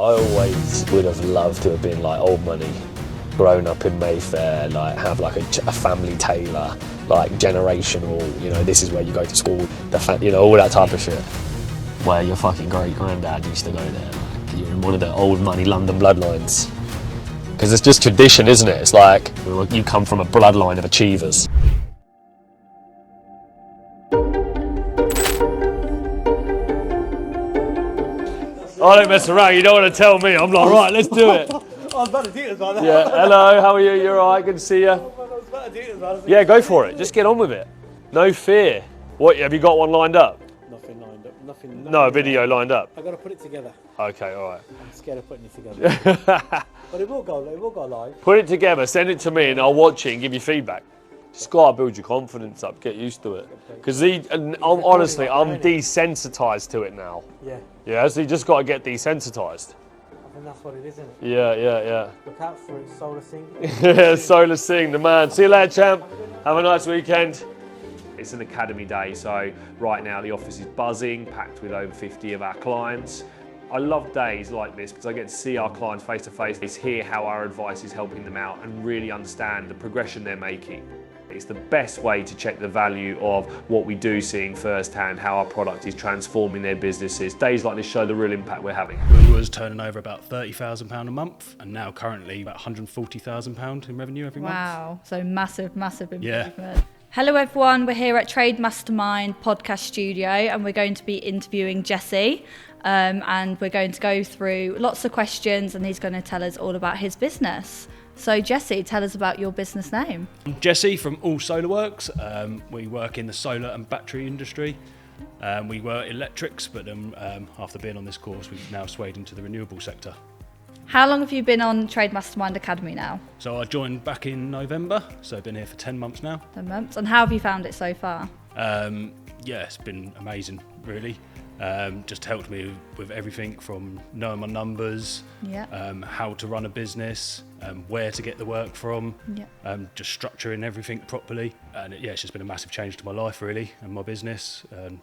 always would have loved to have been like old money, grown up in Mayfair, like have like a family tailor, like generational, you know, this is where you go to school, you know, all that type of shit. Where your fucking great granddad used to go there, like you're in one of the old money London bloodlines. Because it's just tradition, isn't it? It's like you come from a bloodline of achievers. I don't mess around, you don't want to tell me. I'm like, right, let's do it. I was about to do it as well. Yeah, hello, how are you? You're alright, good to see you. I was about to do it as well. Yeah, go for it. Just get on with it. No fear. What, have you got one lined up? Nothing lined up. Nothing. No, a video lined up. I got to put it together. Okay, alright. I'm scared of putting it together. But it will go live. Put it together, send it to me and I'll watch it and give you feedback. Just gotta build your confidence up, get used to it. Because honestly, I'm desensitized to it now. Yeah. Yeah, so you just gotta get desensitized. I think that's what it is, isn't it? Yeah. Look out for it, Solar Singh. Yeah, Solar Singh, the man. See you later, champ. Have a nice weekend. It's an academy day, so right now the office is buzzing, packed with over 50 of our clients. I love days like this because I get to see our clients face to face, hear how our advice is helping them out and really understand the progression they're making. It's the best way to check the value of what we do, seeing firsthand how our product is transforming their businesses. Days like this show the real impact we're having. We was turning over about £30,000 a month and now currently about £140,000 in revenue every month. Wow, so massive improvement. Yeah. Hello everyone, we're here at Trade Mastermind podcast studio and we're going to be interviewing Jesse and we're going to go through lots of questions and he's going to tell us all about his business. So Jesse, tell us about your business name. I'm Jesse from All Solar Works. We work in the solar and battery industry. We were electrics, but after being on this course, we've now swayed into the renewable sector. How long have you been on Trade Mastermind Academy now? So I joined back in November, so I've been here for 10 months now. 10 months. And how have you found it so far? Yeah, it's been amazing, really. Just helped me with everything from knowing my numbers, how to run a business, where to get the work from, just structuring everything properly. And it's just been a massive change to my life, really, and my business, and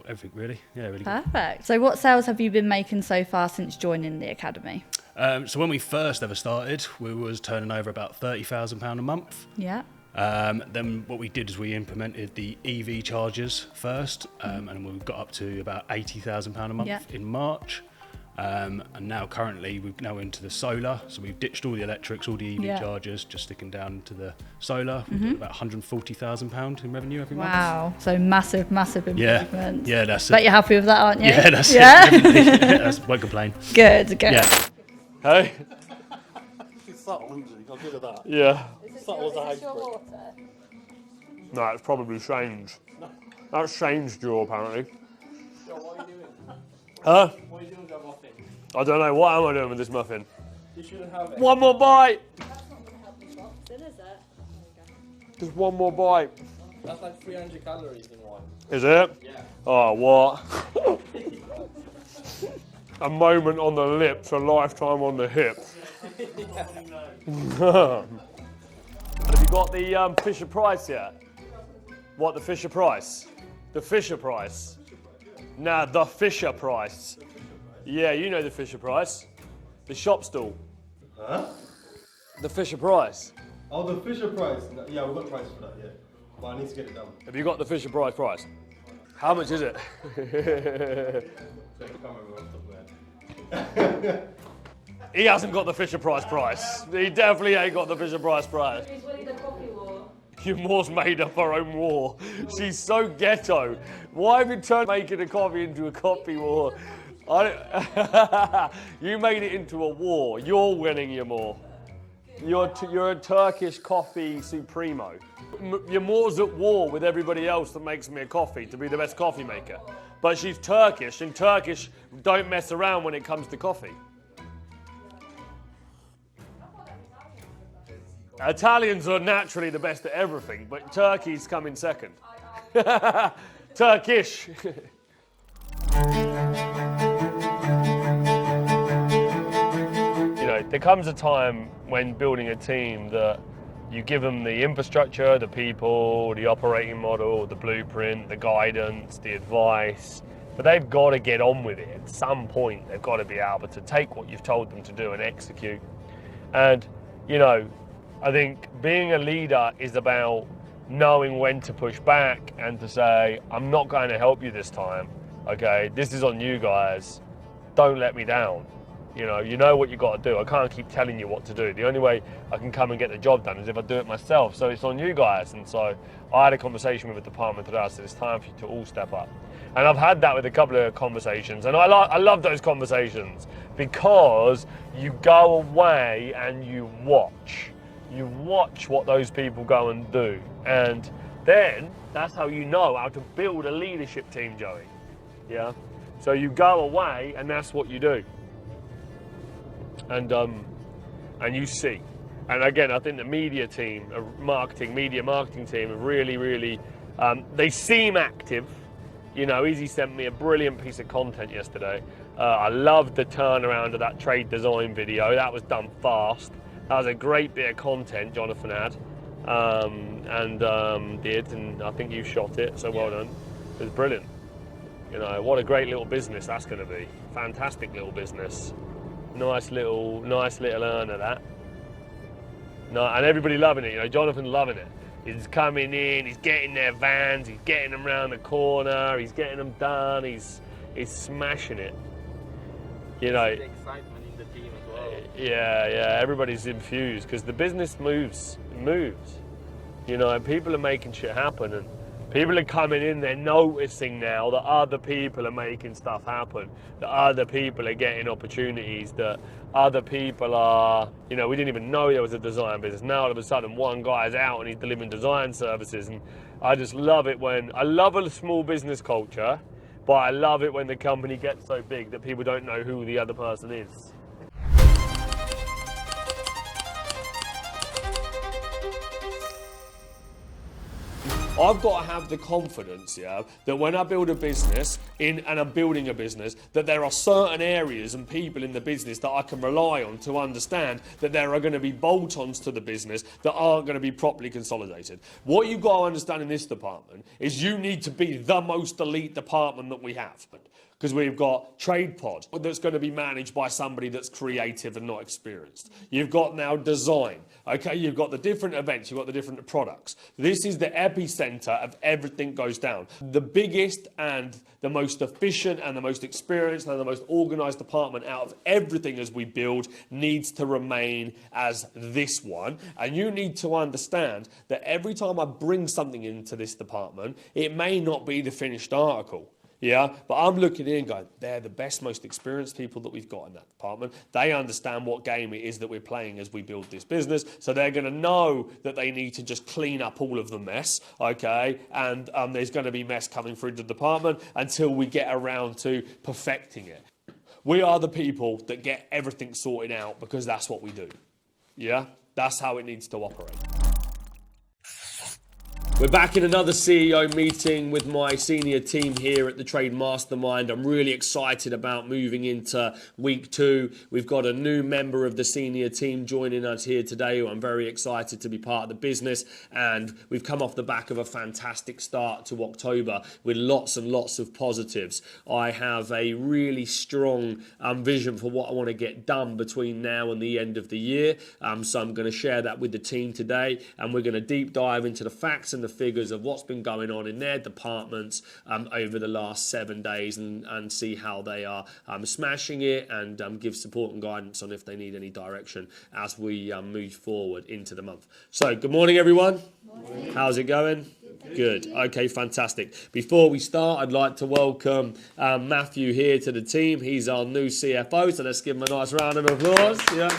everything, really. Yeah, really good. Perfect. So what sales have you been making so far since joining the academy? So when we first ever started, we was turning over about £30,000 a month. Yeah. Then what we did is we implemented the EV chargers first, and we got up to about £80,000 a month in March. And now currently we're now into the solar, so we've ditched all the electrics, all the EV chargers, just sticking down to the solar. We're doing about £140,000 in revenue every month. Wow, so massive improvement. Yeah, that's it. But you're happy with that, aren't you? Yeah, that's it. Won't complain. Good. Yeah. Hey? It's subtle, isn't it? I'll give it that. Yeah. Subtle as a house brick. No, it's probably Shane's. That's Shane's jaw, apparently. So what are you doing? Huh? What are you doing with that muffin? I don't know. What am I doing with this muffin? You shouldn't have it. One more bite! That's not going to help you boxing, is it? Just one more bite. That's like 300 calories in one. Is it? Yeah. Oh, what? A moment on the lips, a lifetime on the hips. Have you got the Fisher Price yet? What, the Fisher Price? The Fisher Price? Nah, the Fisher Price. Yeah, you know the Fisher Price. The shop stall. Huh? The Fisher Price. Oh, the Fisher Price. No, yeah, we've got price for that, yeah. But I need to get it done. Have you got the Fisher Price price? How much is it? He hasn't got the Fisher Price price. He definitely ain't got the Fisher Price price. Who's winning the coffee war? Your Moore's made up her own war. She's so ghetto. Why have you turned making a coffee into a coffee war? You made it into a war. You're winning your Moore. You're a Turkish coffee supremo. Your Moore's at war with everybody else that makes me a coffee to be the best coffee maker. But she's Turkish, and Turkish don't mess around when it comes to coffee. Italians are naturally the best at everything, but Turkey's coming second. Turkish. You know, there comes a time when building a team that you give them the infrastructure, the people, the operating model, the blueprint, the guidance, the advice, but they've got to get on with it. At some point, they've got to be able to take what you've told them to do and execute. And, you know, I think being a leader is about knowing when to push back and to say, I'm not going to help you this time, okay? This is on you guys. Don't let me down. You know what you got to do. I can't keep telling you what to do. The only way I can come and get the job done is if I do it myself. So it's on you guys. And so I had a conversation with the department today. I said, it's time for you to all step up. And I've had that with a couple of conversations. And I love those conversations because you go away and you watch. You watch what those people go and do. And then that's how you know how to build a leadership team, Joey. Yeah. So you go away and that's what you do. And you see. And again, I think the media team, media marketing team have really, they seem active. You know, Izzy sent me a brilliant piece of content yesterday. I loved the turnaround of that trade design video. That was done fast. That was a great bit of content Jonathan had and I think you shot it, so well done. It was brilliant. You know, what a great little business that's going to be. Fantastic little business. Nice little earner, that. No, and everybody loving it. You know, Jonathan loving it. He's coming in, he's getting their vans, he's getting them around the corner, he's getting them done, he's smashing it. You know. Excitement in the team as well. Yeah, everybody's infused because the business moves. You know, and people are making shit happen, and people are coming in, they're noticing now that other people are making stuff happen, that other people are getting opportunities, that other people are, you know, we didn't even know there was a design business. Now all of a sudden one guy's out and he's delivering design services, and I just love it I love a small business culture, but I love it when the company gets so big that people don't know who the other person is. I've got to have the confidence, that when I build a business and I'm building a business, that there are certain areas and people in the business that I can rely on to understand that there are going to be bolt-ons to the business that aren't going to be properly consolidated. What you've got to understand in this department is you need to be the most elite department that we have. Because we've got Trade Pod that's going to be managed by somebody that's creative and not experienced. You've got now design, okay? You've got the different events, you've got the different products. This is the epicenter of everything goes down. The biggest and the most efficient and the most experienced and the most organized department out of everything as we build needs to remain as this one. And you need to understand that every time I bring something into this department, it may not be the finished article. Yeah, but I'm looking in and going, they're the best, most experienced people that we've got in that department. They understand what game it is that we're playing as we build this business. So they're going to know that they need to just clean up all of the mess, okay? And there's going to be mess coming through the department until we get around to perfecting it. We are the people that get everything sorted out because that's what we do. Yeah, that's how it needs to operate. We're back in another CEO meeting with my senior team here at the Trade Mastermind. I'm really excited about moving into week 2. We've got a new member of the senior team joining us here today who I'm very excited to be part of the business. And we've come off the back of a fantastic start to October with lots and lots of positives. I have a really strong vision for what I want to get done between now and the end of the year. So I'm going to share that with the team today, and we're going to deep dive into the facts and the figures of what's been going on in their departments over the last 7 days and see how they are smashing it, and give support and guidance on if they need any direction as we move forward into the month. So good morning, everyone. Morning. How's it going? Good. Okay, fantastic. Before we start, I'd like to welcome Matthew here to the team. He's our new CFO, so let's give him a nice round of applause. Yeah.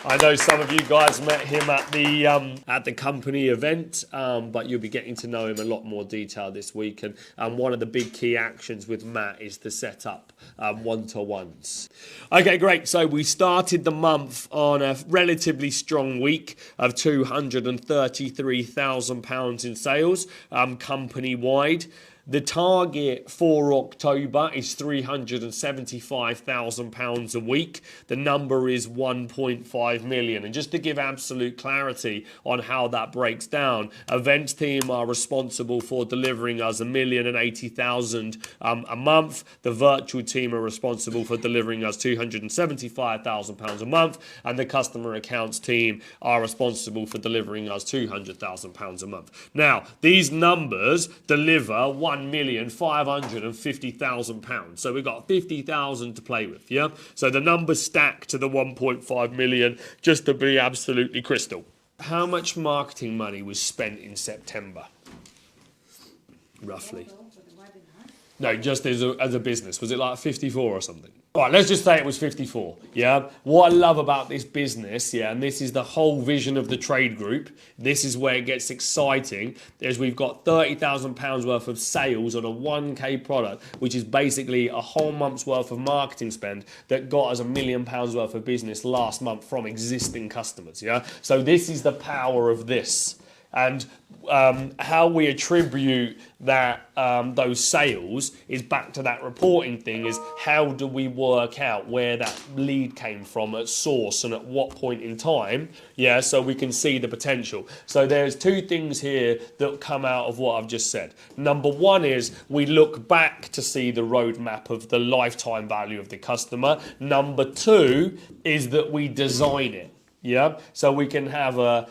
I know some of you guys met him at the company event, but you'll be getting to know him a lot more detail this week. And one of the big key actions with Matt is to set up one-to-ones. Okay, great. So we started the month on a relatively strong week of £233,000 in sales company-wide. The target for October is £375,000 a week. The number is 1.5 million. And just to give absolute clarity on how that breaks down, events team are responsible for delivering us £1,080,000 a month. The virtual team are responsible for delivering us £275,000 a month. And the customer accounts team are responsible for delivering us £200,000 a month. Now, these numbers deliver £1,550,000. So we've got 50,000 to play with, yeah? So the numbers stack to the 1.5 million, just to be absolutely crystal. How much marketing money was spent in September? Roughly. No, just as a business. Was it like 54 or something? All right, let's just say it was 54, yeah? What I love about this business, yeah, and this is the whole vision of the trade group, this is where it gets exciting, is we've got £30,000 worth of sales on a 1K product, which is basically a whole month's worth of marketing spend that got us £1 million worth of business last month from existing customers, yeah? So this is the power of this. And how we attribute that those sales is back to that reporting thing, is how do we work out where that lead came from at source and at what point in time, yeah, so we can see the potential. So there's two things here that come out of what I've just said. Number one is we look back to see the roadmap of the lifetime value of the customer. Number two is that we design it. Yeah, so we can have a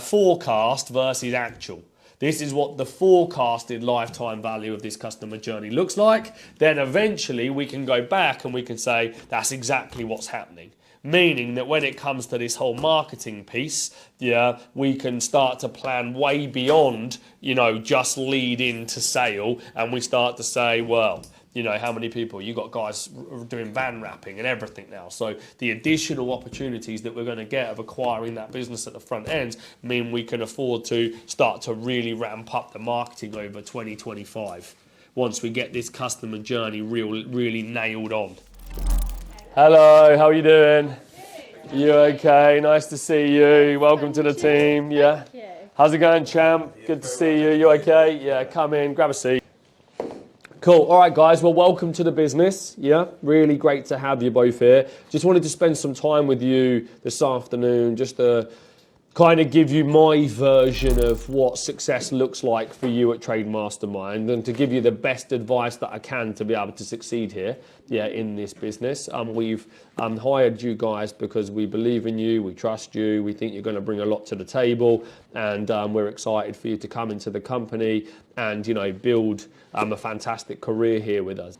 forecast versus actual. This is what the forecasted lifetime value of this customer journey looks like. Then eventually we can go back and we can say that's exactly what's happening. Meaning that when it comes to this whole marketing piece, yeah, we can start to plan way beyond, you know, just lead into sale, and we start to say, well, you know, how many people? You got guys doing van wrapping and everything now. So the additional opportunities that we're going to get of acquiring that business at the front end mean we can afford to start to really ramp up the marketing over 2025 once we get this customer journey really nailed on. Hello, how are you doing? You okay? Nice to see you. Welcome to the team. Yeah. How's it going, champ? Good to see you. You okay? Yeah, come in, grab a seat. Cool. All right, guys. Well, welcome to the business. Yeah, really great to have you both here. Just wanted to spend some time with you this afternoon, just to kind of give you my version of what success looks like for you at Trade Mastermind, and to give you the best advice that I can to be able to succeed here, yeah, in this business. We've hired you guys because we believe in you, we trust you, we think you're going to bring a lot to the table, and we're excited for you to come into the company and, you know, build a fantastic career here with us.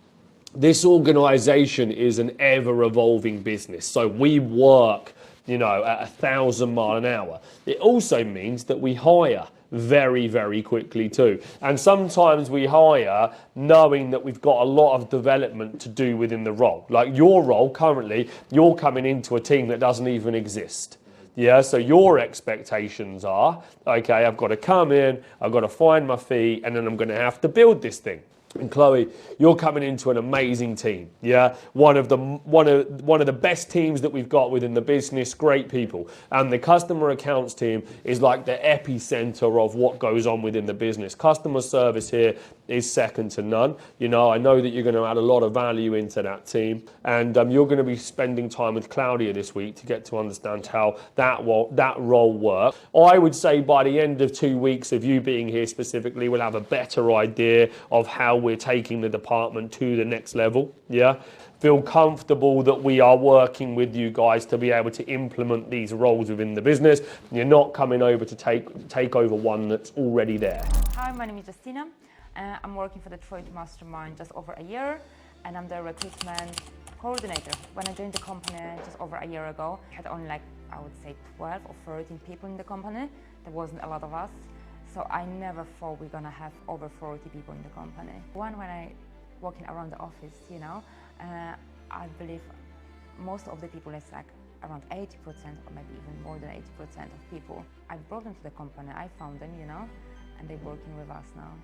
This organisation is an ever-evolving business, so we work, you know, at 1,000 miles an hour. It also means that we hire very, very quickly too. And sometimes we hire knowing that we've got a lot of development to do within the role. Like your role currently, you're coming into a team that doesn't even exist. Yeah, so your expectations are, okay, I've got to come in, I've got to find my feet, and then I'm going to have to build this thing. And Chloe, you're coming into an amazing team. Yeah, one of the best teams that we've got within the business. Great people, and the customer accounts team is like the epicenter of what goes on within the business. Customer service here is second to none. You know, I know that you're going to add a lot of value into that team, and you're going to be spending time with Claudia this week to get to understand how that role works. I would say by the end of 2 weeks of you being here specifically, we'll have a better idea of how we're taking the department to the next level. Yeah, feel comfortable that we are working with you guys to be able to implement these roles within the business. You're not coming over to take over one that's already there. Hi, my name is Justina. I'm working for the Trade Mastermind just over a year, and I'm the recruitment coordinator. When I joined the company just over a year ago, I had only, like, I would say 12 or 13 people in the company. There wasn't a lot of us. So I never thought we're gonna have over 40 people in the company. When I walking around the office, you know, I believe most of the people is like around 80% or maybe even more than 80% of people. I brought them to the company, I found them, you know, and they're working with us now.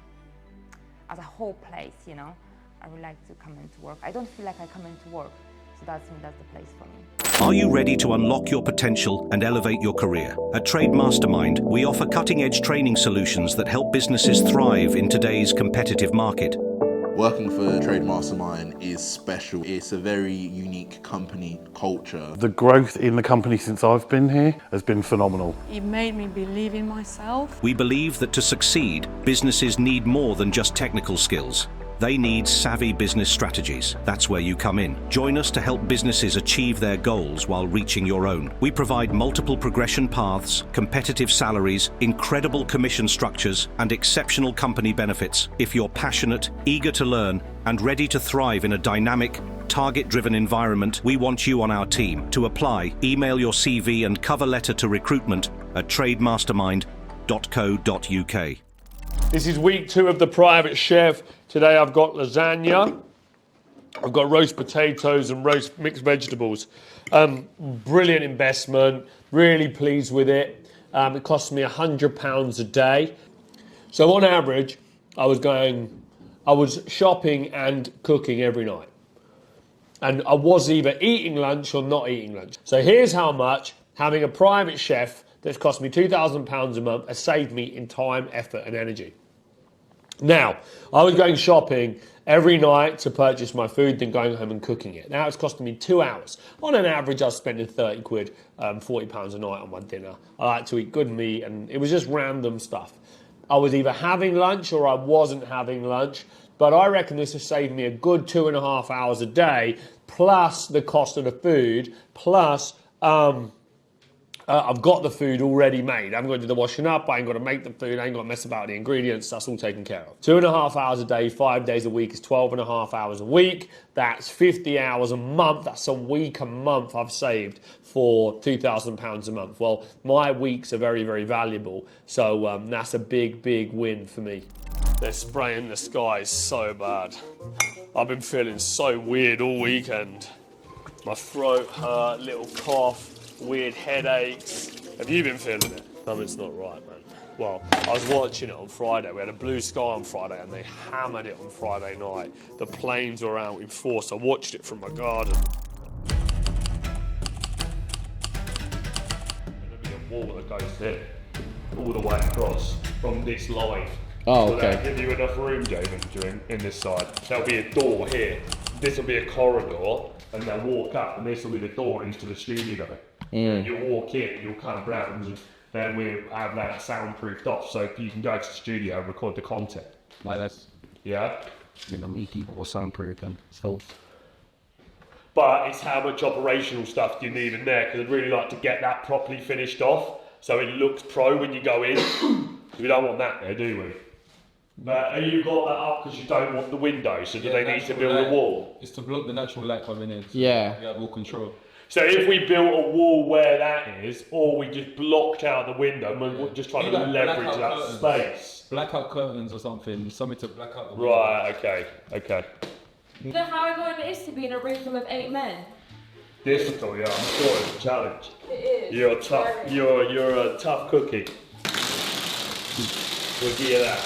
As a whole place, you know, I would like to come into work. I don't feel like I come into work So that's the place for me. Are you ready to unlock your potential and elevate your career? At Trade Mastermind, we offer cutting-edge training solutions that help businesses thrive in today's competitive market. Working for Trade Mastermind is special. It's a very unique company culture. The growth in the company since I've been here has been phenomenal. It made me believe in myself. We believe that to succeed, businesses need more than just technical skills. They need savvy business strategies. That's where you come in. Join us to help businesses achieve their goals while reaching your own. We provide multiple progression paths, competitive salaries, incredible commission structures, and exceptional company benefits. If you're passionate, eager to learn, and ready to thrive in a dynamic, target-driven environment, we want you on our team. To apply, email your CV and cover letter to recruitment@trademastermind.co.uk. This is week 2 of the Private Chef. Today I've got lasagna, I've got roast potatoes and roast mixed vegetables. Brilliant investment, really pleased with it. It cost me £100 a day. So on average, I was shopping and cooking every night. And I was either eating lunch or not eating lunch. So here's how much having a private chef that's cost me £2,000 a month has saved me in time, effort and energy. Now, I was going shopping every night to purchase my food, then going home and cooking it. Now it's costing me 2 hours. On an average, I was spending 30 quid, £40 a night on my dinner. I like to eat good meat and it was just random stuff. I was either having lunch or I wasn't having lunch, but I reckon this has saved me a good 2.5 hours a day, plus the cost of the food, plus I've got the food already made. I haven't got to do the washing up, I ain't got to make the food, I ain't got to mess about the ingredients, that's all taken care of. 2.5 hours a day, 5 days a week is 12.5 hours a week. That's 50 hours a month. That's a week a month I've saved for £2,000 a month. Well, my weeks are very, very valuable. So that's a big, big win for me. They're spraying the skies so bad. I've been feeling so weird all weekend. My throat hurt, little cough, weird headaches. Have you been feeling it? Something's not right, man. Well, I was watching it on Friday. We had a blue sky on Friday and they hammered it on Friday night. The planes were out in force. I watched it from my garden. There'll be a wall that goes there, all the way across from this line. Oh, so okay. that'll give you enough room, Javen, in this side. There'll be a door here. This will be a corridor, and they'll walk up, and this will be the door into the studio. And you'll walk in, you'll come round, and then we'll have that soundproofed off, so you can go to the studio and record the content. Like that's, Yeah? meaty or soundproof and so. But it's how much operational stuff do you need in there, because I'd really like to get that properly finished off, so it looks pro when you go in. Because we don't want that there, do we? But have you got that up because you don't want the windows, so do they need to build a wall? It's to block the natural light coming in. So Yeah. you have all control. So if we built a wall where that is, or we just blocked out the window and we're just trying to Like leverage blackout that curtains. space. Blackout curtains or something to black out the window. Right, okay. You know how annoying it is to be in a room full of 8 men? Difficult, yeah, I'm sure it's a challenge. It is. You're tough, Very. you're a tough cookie. We'll give you that.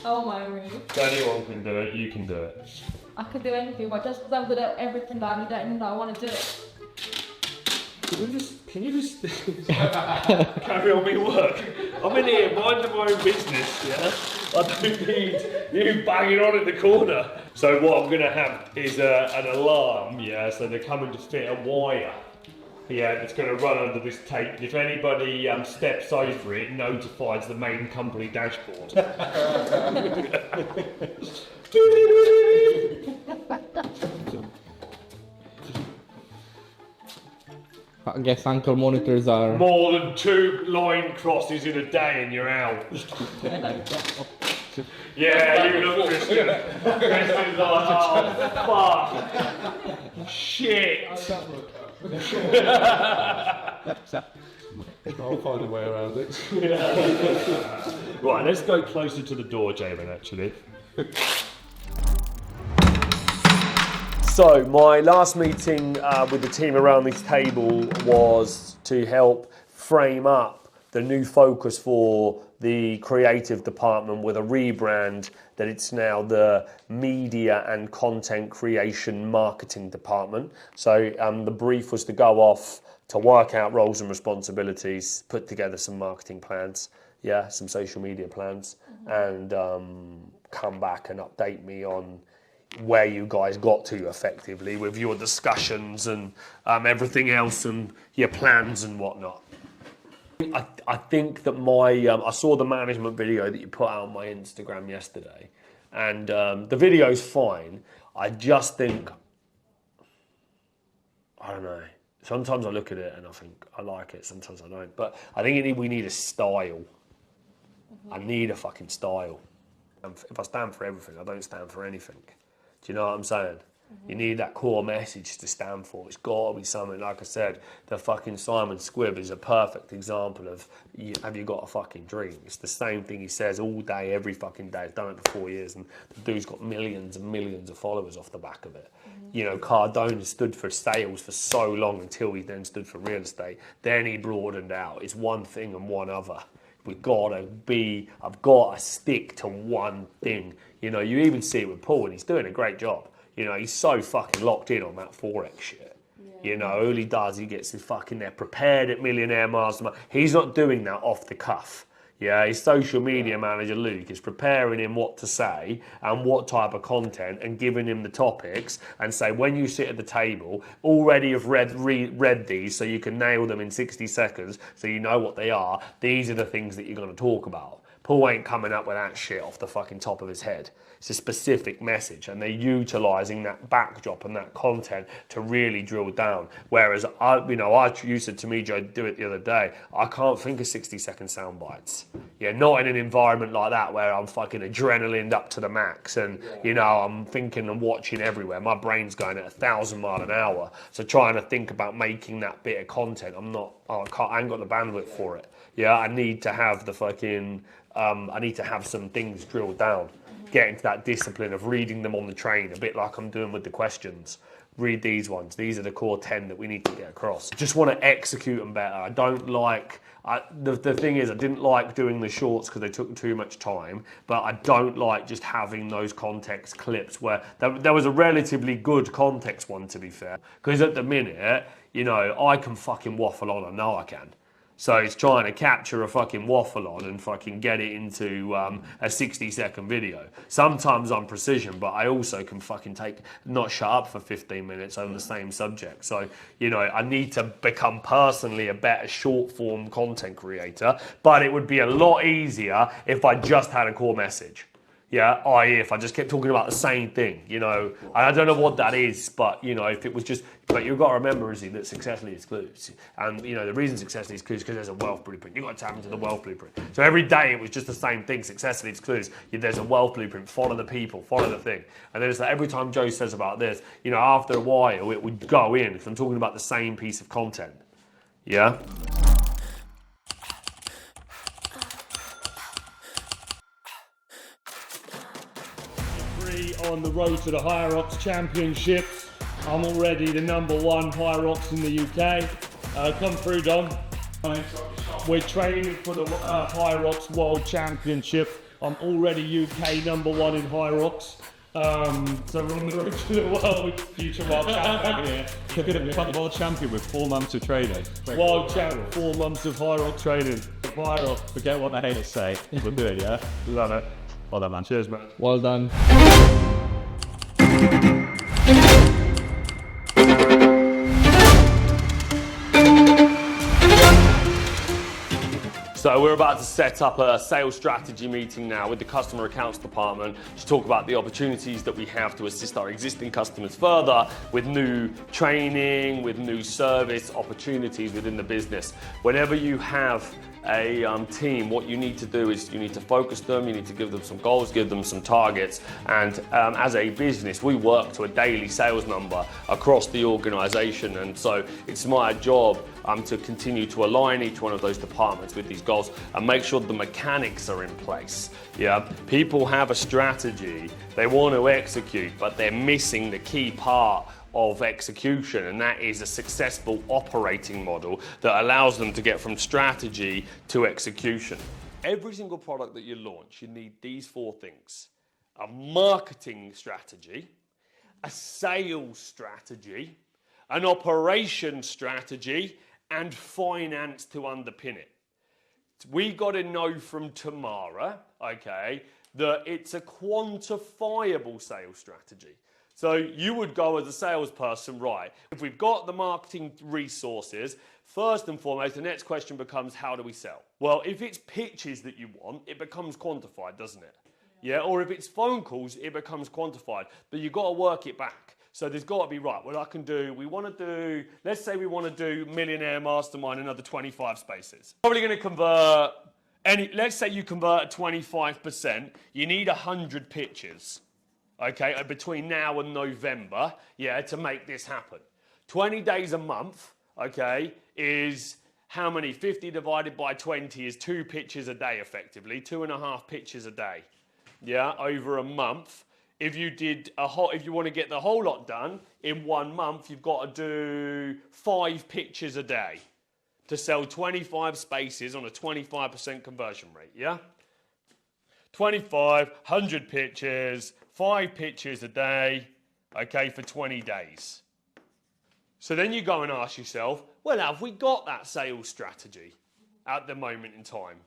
Oh my room. If anyone can do it, you can do it. I could do anything, but just because I'm good at everything that I don't mean I want to do it. Can you just carry on me work? I'm in here minding my own business, yeah? I don't need you banging on in the corner. So what I'm gonna have is an alarm, yeah? So they're coming to fit a wire. Yeah, it's going to run under this tape. If anybody steps over it, it notifies the main company dashboard. I guess ankle monitors are. More than 2 line crosses in a day and you're out. Yeah, you look Christian. Christian's like, oh, fuck. Shit. I'll find a way around it. Right, let's go closer to the door, Jamin, actually. So, my last meeting with the team around this table was to help frame up the new focus for the creative department with a rebrand that it's now the media and content creation marketing department. So the brief was to go off to work out roles and responsibilities, put together some marketing plans, some social media plans, and come back and update me on where you guys got to effectively with your discussions and everything else and your plans and whatnot. I think that I saw the management video that you put out on my Instagram yesterday, and the video's fine. I just think, I don't know, sometimes I look at it and I think I like it, sometimes I don't. But I think we need a style. I need a fucking style. If I stand for everything, I don't stand for anything. Do you know what I'm saying? You need that core message to stand for. It's got to be something, like I said, the fucking Simon Squibb is a perfect example of, have you got a fucking dream? It's the same thing he says all day, every fucking day. He's done it for 4 years, and the dude's got millions and millions of followers off the back of it. You know, Cardone stood for sales for so long until he then stood for real estate. Then he broadened out. It's one thing and one other. I've got to stick to one thing. You know, you even see it with Paul, and he's doing a great job. You know, he's so fucking locked in on that Forex shit. Yeah. You know, all he does, he gets his fucking there prepared at Millionaire Mastermind. He's not doing that off the cuff. Yeah, his social media manager, Luke, is preparing him what to say and what type of content and giving him the topics and say, when you sit at the table, already have read these so you can nail them in 60 seconds so you know what they are. These are the things that you're going to talk about. Paul ain't coming up with that shit off the fucking top of his head. It's a specific message, and they're utilising that backdrop and that content to really drill down. Whereas, you said to me, Joe, do it the other day, I can't think of 60-second sound bites. Yeah, not in an environment like that where I'm fucking adrenaline up to the max and, you know, I'm thinking and watching everywhere. My brain's going at 1,000 miles an hour. So trying to think about making that bit of content, I ain't got the bandwidth for it. Yeah, I need to have the fucking... I need to have some things drilled down, get into that discipline of reading them on the train, a bit like I'm doing with the questions. Read these ones. These are the core 10 that we need to get across. Just want to execute them better. I don't like... the thing is, I didn't like doing the shorts because they took too much time, but I don't like just having those context clips where... There was a relatively good context one, to be fair, because at the minute, you know, I can fucking waffle on. I know I can. So it's trying to capture a fucking waffle on and fucking get it into a 60-second video. Sometimes I'm precision, but I also can fucking not shut up for 15 minutes on the same subject. So, you know, I need to become personally a better short form content creator, but it would be a lot easier if I just had a core message. Yeah, i.e. if I just kept talking about the same thing, you know, I don't know what that is, but, you know, if it was just, but you've got to remember, Izzy, that success leads clues. And, you know, the reason success leads clues is because there's a wealth blueprint. You've got to tap into the wealth blueprint. So every day it was just the same thing, success leads clues. There's a wealth blueprint, follow the people, follow the thing. And then it's like every time Joe says about this, you know, after a while it would go in because I'm talking about the same piece of content. Yeah? On the road to the Hyrox Championships. I'm already the #1 Hyrox in the UK. Come through, Dom. We're training for the Hyrox World Championship. I'm already UK #1 in Hyrox. So we're on the road to the world future world champion here. You're going to become world champion with 4 months of training. World champion, 4 months of Hyrox training. Hyrox. Forget what the haters say. We'll do it, yeah? Love it. Well done, man. Cheers, man. Well done. So we're about to set up a sales strategy meeting now with the customer accounts department to talk about the opportunities that we have to assist our existing customers further with new training, with new service opportunities within the business. Whenever you have a team, what you need to do is you need to focus them, you need to give them some goals, give them some targets, and as a business we work to a daily sales number across the organisation, and so it's my job to continue to align each one of those departments with these goals and make sure the mechanics are in place. Yeah, people have a strategy, they want to execute, but they're missing the key part of execution, and that is a successful operating model that allows them to get from strategy to execution. Every single product that you launch, you need these 4 things. a marketing strategy, a sales strategy, an operation strategy, and finance to underpin it. We got to know from tomorrow, okay, that it's a quantifiable sales strategy. So you would go as a salesperson, right, if we've got the marketing resources, first and foremost, the next question becomes, how do we sell? Well, if it's pitches that you want, it becomes quantified, doesn't it? Yeah, or if it's phone calls, it becomes quantified, but you've got to work it back. So there's got to be, right, what I can do, let's say we want to do Millionaire Mastermind another 25 spaces. Probably going to convert, let's say you convert at 25%, you need 100 pitches, okay, between now and November, yeah, to make this happen. 20 days a month, okay, is how many? 50 divided by 20 is 2 pitches a day, effectively, 2.5 pitches a day, yeah, over a month. If you want to get the whole lot done in 1 month, you've got to do 5 pitches a day to sell 25 spaces on a 25% conversion rate, yeah? 25, 100 pitches, 5 pitches a day, okay, for 20 days. So then you go and ask yourself, well, have we got that sales strategy at the moment in time?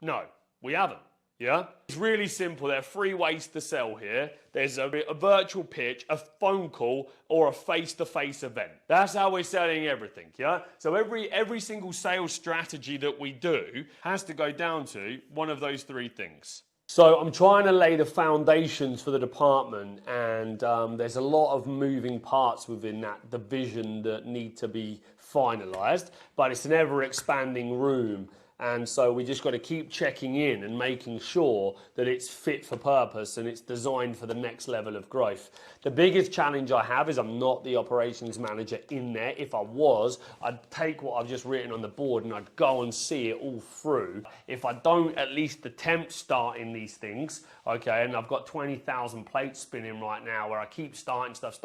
No, we haven't. Yeah? It's really simple. There are 3 ways to sell here. There's a virtual pitch, a phone call, or a face-to-face event. That's how we're selling everything, yeah? So every single sales strategy that we do has to go down to one of those 3 things. So I'm trying to lay the foundations for the department, and there's a lot of moving parts within that division that need to be finalised, but it's an ever-expanding room. And so we just got to keep checking in and making sure that it's fit for purpose and it's designed for the next level of growth. The biggest challenge I have is I'm not the operations manager in there. If I was, I'd take what I've just written on the board and I'd go and see it all through. If I don't at least attempt starting these things, okay, and I've got 20,000 plates spinning right now where I keep starting stuff,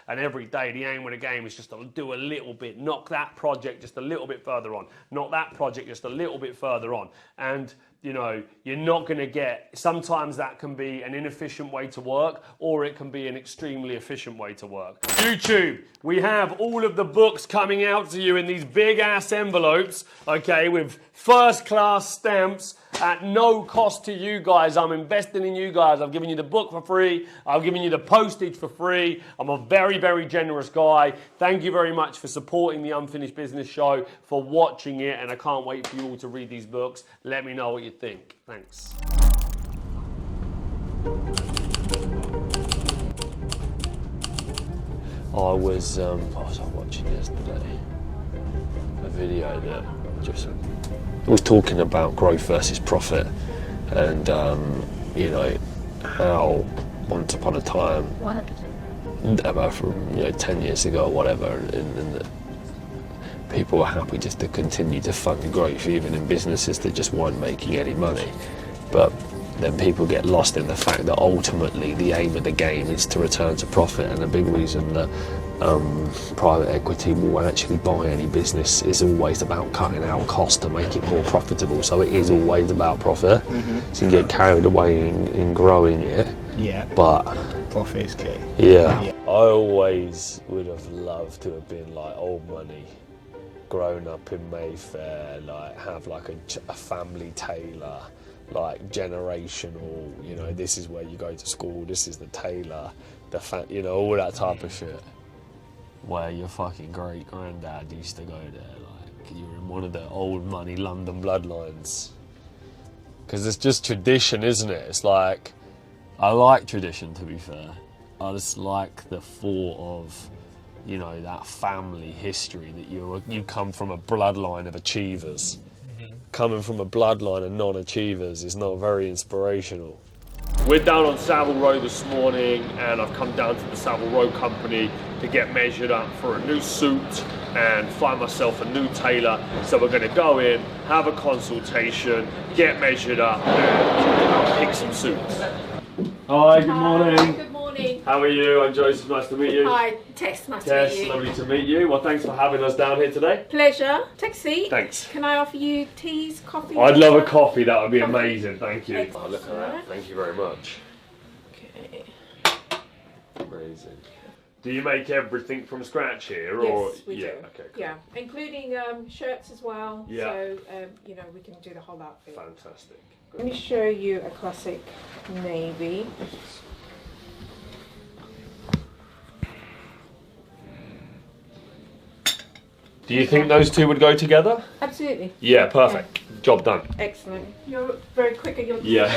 and every day the aim of the game is just to do a little bit, knock that project just a little bit further on, knock that project just a little bit further on. And you know, you're not going to get, sometimes that can be an inefficient way to work, or it can be an extremely efficient way to work. YouTube, we have all of the books coming out to you in these big ass envelopes, okay, with first class stamps at no cost to you guys. I'm investing in you guys. I've given you the book for free. I've given you the postage for free. I'm a very, very generous guy. Thank you very much for supporting the Unfinished Business Show, for watching it, and I can't wait for you all to read these books. Let me know what you think. Thanks. I was watching yesterday a video that just was talking about growth versus profit, and you know, how once upon a time, about from 10 years ago or whatever, and people were happy just to continue to fund growth even in businesses that just weren't making any money. But then people get lost in the fact that ultimately the aim of the game is to return to profit, and a big reason that private equity will actually buy any business is always about cutting out costs to make it more profitable. So it is always about profit. So you get carried away in growing it. Yeah. But profit is key. Yeah. I always would have loved to have been like old money, grown up in Mayfair, like have like a family tailor, like generational, this is where you go to school, this is the tailor, all that type of shit. Where your fucking great granddad used to go there, like you're in one of the old money London bloodlines. Because it's just tradition, isn't it? It's like, I like tradition, to be fair. I just like the thought of, that family history, that you come from a bloodline of achievers. Coming from a bloodline of non-achievers is not very inspirational. We're down on Savile Row this morning, and I've come down to the Savile Row company to get measured up for a new suit and find myself a new tailor. So we're going to go in, have a consultation, get measured up, and pick some suits. Hi, good morning. Good morning. How are you? I'm Joseph, nice to meet you. Hi, Tess, nice to meet you. Lovely to meet you. Well, thanks for having us down here today. Pleasure. Take a seat. Thanks. Can I offer you teas, coffee? I'd love a coffee, that would be amazing, thank you. Excellent. Oh, look at that, thank you very much. Amazing. Do you make everything from scratch here, Yes, or we do. Okay, cool. Yeah, including shirts as well. Yeah. So you know, we can do the whole outfit. Fantastic. Let me show you a classic navy. Do you think those two would go together? Absolutely. Yeah, perfect. Job done. Excellent. You're very quick at your. Yeah.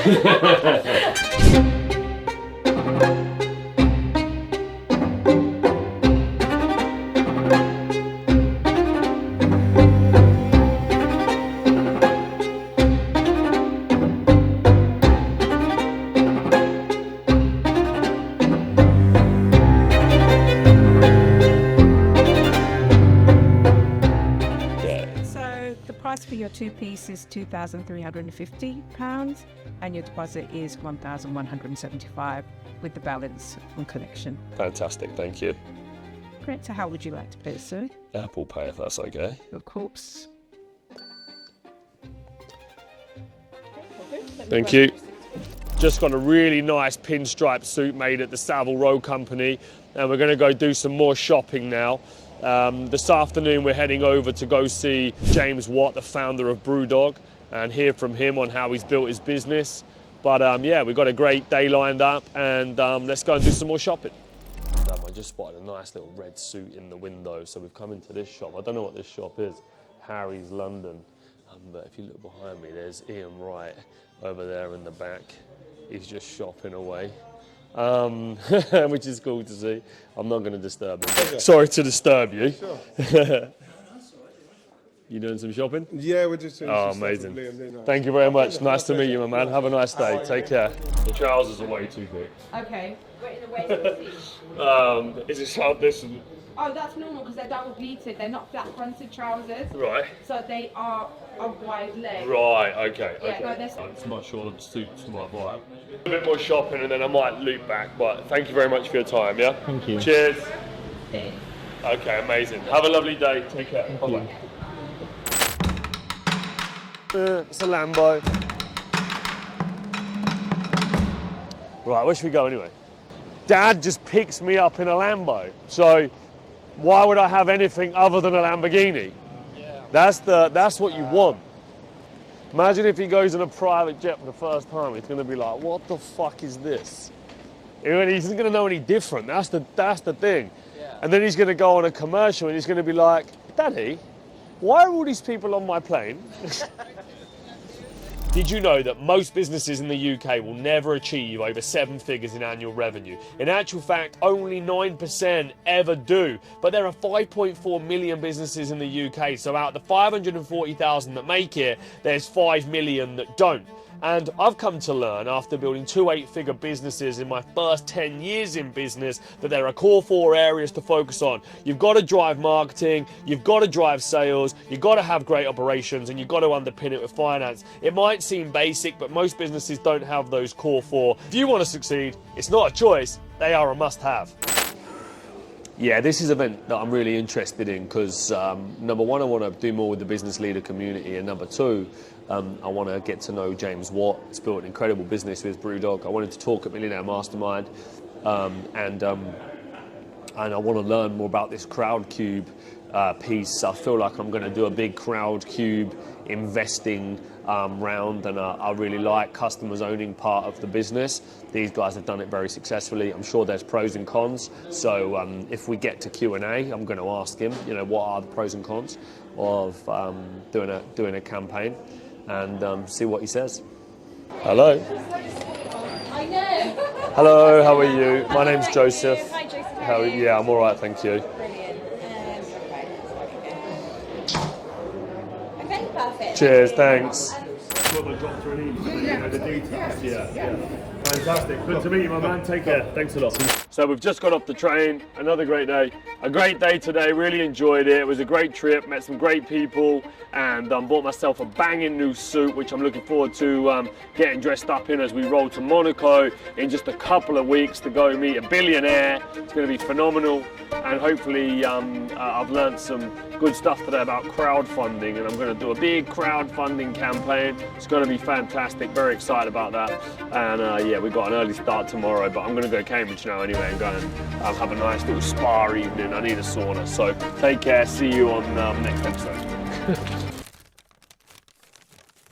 So the price for your two-piece is £2,350 and your deposit is £1,175 with the balance on collection. Fantastic, thank you. Great. So how would you like to pay, sir? Apple Pay, if that's okay. Of course. Thank you. Just got a really nice pinstripe suit made at the Savile Row Company, and we're going to go do some more shopping now. This afternoon we're heading over to go see James Watt, the founder of Brewdog, and hear from him on how he's built his business. But yeah, we've got a great day lined up, and let's go and do some more shopping. I just spotted a nice little red suit in the window, so we've come into this shop. I don't know what this shop is, Harry's London. But if you look behind me, there's Ian Wright over there in the back. He's just shopping away, which is cool to see. I'm not going to disturb him. Okay. Sorry to disturb you. Sure. You doing some shopping? Yeah, we're just doing some amazing. stuff with Liam, Thank you very much. Nice to meet you, my man. Have a nice day. Take care. The trousers are way too big. Okay. We're in the way Is it sharp this? Oh, that's normal because they're double pleated. They're not flat fronted trousers. Right. So they are a wide leg. Right, okay. Yeah, no, there's. I'm not sure the suits might buy. A bit more shopping and then I might loop back, but thank you very much for your time, yeah? Thank you. Cheers. Okay, amazing. Have a lovely day. Take care. Bye-bye. It's a Lambo. Right, where should we go anyway? Dad just picks me up in a Lambo, so why would I have anything other than a Lamborghini? Yeah. That's what you want. Imagine if he goes in a private jet for the first time, he's going to be like, what the fuck is this? He isn't going to know any different, that's the thing. Yeah. And then he's going to go on a commercial and he's going to be like, Daddy, why are all these people on my plane? Did you know that most businesses in the UK will never achieve over 7 figures in annual revenue? In actual fact, only 9% ever do. But there are 5.4 million businesses in the UK, so out of the 540,000 that make it, there's 5 million that don't. And I've come to learn after building 2 8-figure businesses in my first 10 years in business that there are core 4 areas to focus on. You've got to drive marketing, you've got to drive sales, you've got to have great operations, and you've got to underpin it with finance. It might seem basic, but most businesses don't have those core 4. If you want to succeed, it's not a choice, they are a must-have. Yeah, this is an event that I'm really interested in because number one, I want to do more with the business leader community, and number two, I want to get to know James Watt. He's built an incredible business with Brewdog. I wanted to talk at Millionaire Mastermind, and I want to learn more about this CrowdCube piece. I feel like I'm going to do a big CrowdCube investing round, and I really like customers owning part of the business. These guys have done it very successfully. I'm sure there's pros and cons. So if we get to Q&A, I'm going to ask him, you know, what are the pros and cons of doing a campaign, and see what he says. Hello. I know. Hello. How are you? My name's Joseph. Hi, Joseph. How are you? Yeah, I'm all right, thank you. Brilliant. Okay, perfect. Cheers, thanks. The details. Yeah. Fantastic. Good to meet you, my man. Take care. Thanks a lot. So we've just got off the train. Another great day. A great day today. Really enjoyed it. It was a great trip. Met some great people, and bought myself a banging new suit, which I'm looking forward to getting dressed up in as we roll to Monaco in just a couple of weeks to go meet a billionaire. It's going to be phenomenal, and hopefully I've learned some good stuff today about crowdfunding, and I'm going to do a big crowdfunding campaign. It's going to be fantastic. Very excited about that, and yeah, yeah, we've got an early start tomorrow, but I'm going to go to Cambridge now anyway and go and have a nice little spa evening. I need a sauna. So take care. See you on next episode.